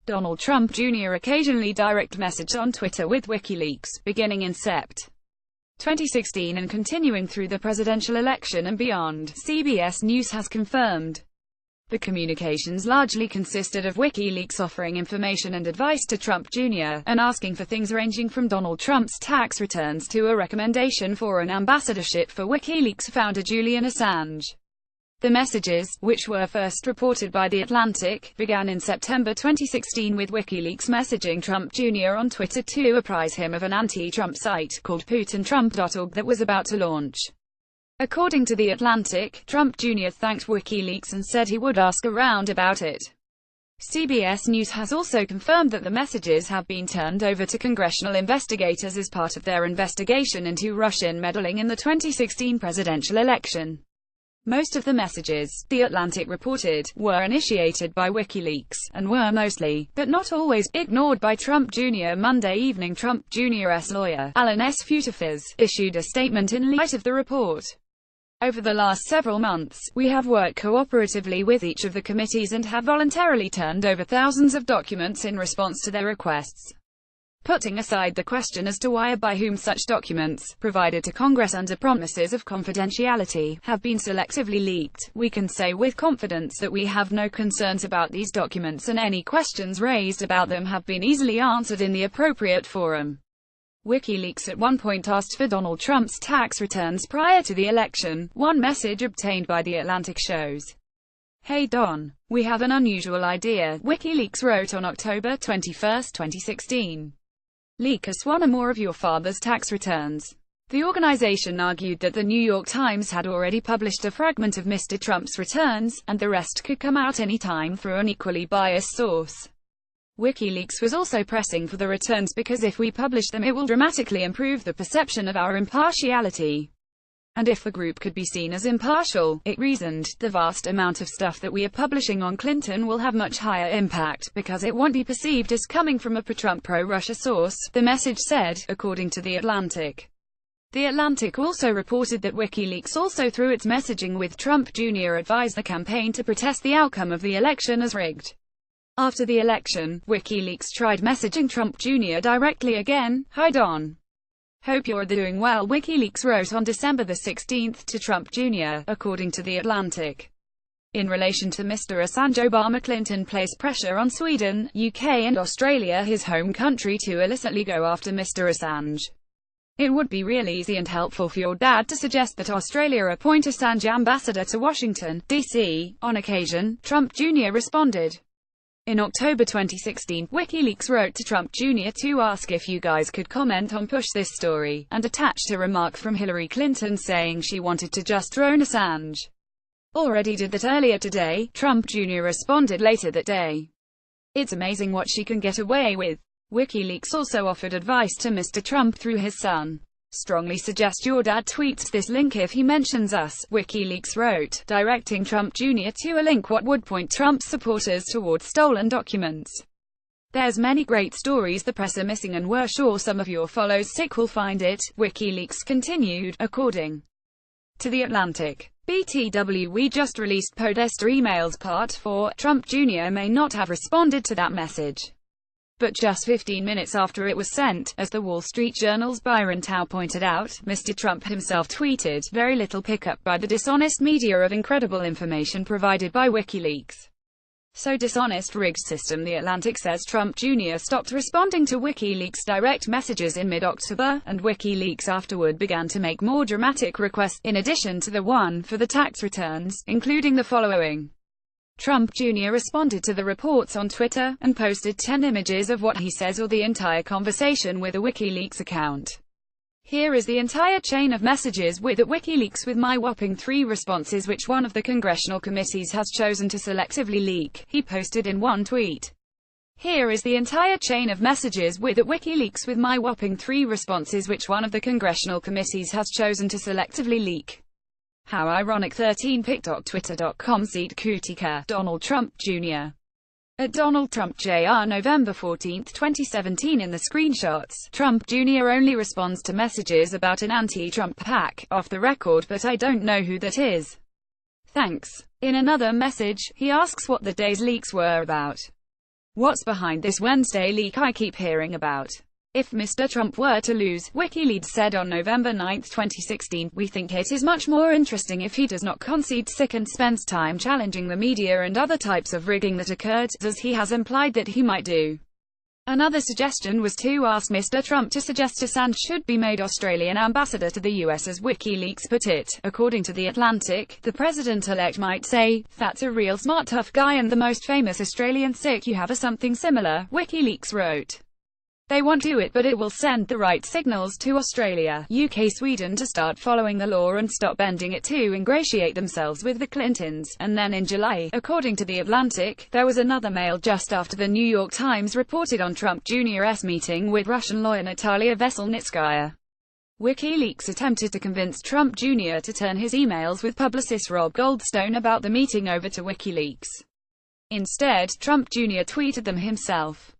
Donald Trump Jr. occasionally direct messaged on Twitter with WikiLeaks, beginning in Sept. 2016 and continuing through the presidential election and beyond, CBS News has confirmed. The communications largely consisted of WikiLeaks offering information and advice to Trump Jr., and asking for things ranging from Donald Trump's tax returns to a recommendation for an ambassadorship for WikiLeaks founder Julian Assange. The messages, which were first reported by The Atlantic, began in September 2016 with WikiLeaks messaging Trump Jr. on Twitter to apprise him of an anti-Trump site called PutinTrump.org that was about to launch. According to The Atlantic, Trump Jr. thanked WikiLeaks and said he would ask around about it. CBS News has also confirmed that the messages have been turned over to congressional investigators as part of their investigation into Russian meddling in the 2016 presidential election. Most of the messages, The Atlantic reported, were initiated by WikiLeaks, and were mostly, but not always, ignored by Trump Jr. Monday evening, Trump Jr.'s lawyer, Alan S. Futerfas, issued a statement in light of the report. Over the last several months, we have worked cooperatively with each of the committees and have voluntarily turned over thousands of documents in response to their requests. Putting aside the question as to why or by whom such documents, provided to Congress under promises of confidentiality, have been selectively leaked, we can say with confidence that we have no concerns about these documents and any questions raised about them have been easily answered in the appropriate forum. WikiLeaks at one point asked for Donald Trump's tax returns prior to the election. One message obtained by The Atlantic shows. "Hey Don. We have an unusual idea," WikiLeaks wrote on October 21, 2016. "Leak us one or more of your father's tax returns." The organization argued that the New York Times had already published a fragment of Mr. Trump's returns, and the rest could come out any time through an equally biased source. WikiLeaks was also pressing for the returns because if we publish them it will dramatically improve the perception of our impartiality. And if the group could be seen as impartial, it reasoned, the vast amount of stuff that we are publishing on Clinton will have much higher impact, because it won't be perceived as coming from a pro-Trump, pro-Russia source, the message said, according to The Atlantic. The Atlantic also reported that WikiLeaks also through its messaging with Trump Jr. advised the campaign to protest the outcome of the election as rigged. After the election, WikiLeaks tried messaging Trump Jr. directly again. "Hi Don. Hope you're doing well," WikiLeaks wrote on December 16 to Trump Jr., according to The Atlantic. In relation to Mr. Assange, Obama Clinton placed pressure on Sweden, UK and Australia, his home country, to illicitly go after Mr. Assange. "It would be real easy and helpful for your dad to suggest that Australia appoint Assange ambassador to Washington, D.C. On occasion," Trump Jr. responded. In October 2016, WikiLeaks wrote to Trump Jr. to ask if you guys could comment on Push This story, and attached a remark from Hillary Clinton saying she wanted to just drone Assange. "Already did that earlier today," Trump Jr. responded later that day. "It's amazing what she can get away with." WikiLeaks also offered advice to Mr. Trump through his son. "Strongly suggest your dad tweets this link if he mentions us," WikiLeaks wrote, directing Trump Jr. to a link what would point Trump's supporters toward stolen documents. "There's many great stories the press are missing and we're sure some of your followers sick will find it," WikiLeaks continued, according to The Atlantic. BTW We just released Podesta emails Part 4. Trump Jr. may not have responded to that message. But just 15 minutes after it was sent, as the Wall Street Journal's Byron Tao pointed out, Mr. Trump himself tweeted, "Very little pickup by the dishonest media of incredible information provided by WikiLeaks. So dishonest, rigged system." The Atlantic says Trump Jr. stopped responding to WikiLeaks direct messages in mid-October, and WikiLeaks afterward began to make more dramatic requests, in addition to the one for the tax returns, including the following. Trump Jr. responded to the reports on Twitter, and posted 10 images of what he says or the entire conversation with a WikiLeaks account. Here is the entire chain of messages with at WikiLeaks with my whopping 3 responses which one of the congressional committees has chosen to selectively leak, he posted in one tweet. Here is the entire chain of messages with at WikiLeaks with my whopping 3 responses which one of the congressional committees has chosen to selectively leak. How ironic. 13pic.twitter.com Seat Kutika, Donald Trump Jr. At Donald Trump Jr. November 14, 2017. In the screenshots, Trump Jr. only responds to messages about an anti-Trump PAC, off the record, but I don't know who that is. Thanks. In another message, he asks what the day's leaks were about. What's behind this Wednesday leak I keep hearing about? If Mr. Trump were to lose, WikiLeaks said on November 9, 2016, we think it is much more interesting if he does not concede sick and spends time challenging the media and other types of rigging that occurred, as he has implied that he might do. Another suggestion was to ask Mr. Trump to suggest Assange should be made Australian ambassador to the US, as WikiLeaks put it. According to The Atlantic, the president-elect might say, "That's a real smart tough guy and the most famous Australian sick you have," or something similar, WikiLeaks wrote. They won't do it, but it will send the right signals to Australia, UK, Sweden to start following the law and stop bending it to ingratiate themselves with the Clintons. And then in July, according to The Atlantic, there was another mail just after the New York Times reported on Trump Jr.'s meeting with Russian lawyer Natalia Veselnitskaya. WikiLeaks attempted to convince Trump Jr. to turn his emails with publicist Rob Goldstone about the meeting over to WikiLeaks. Instead, Trump Jr. tweeted them himself.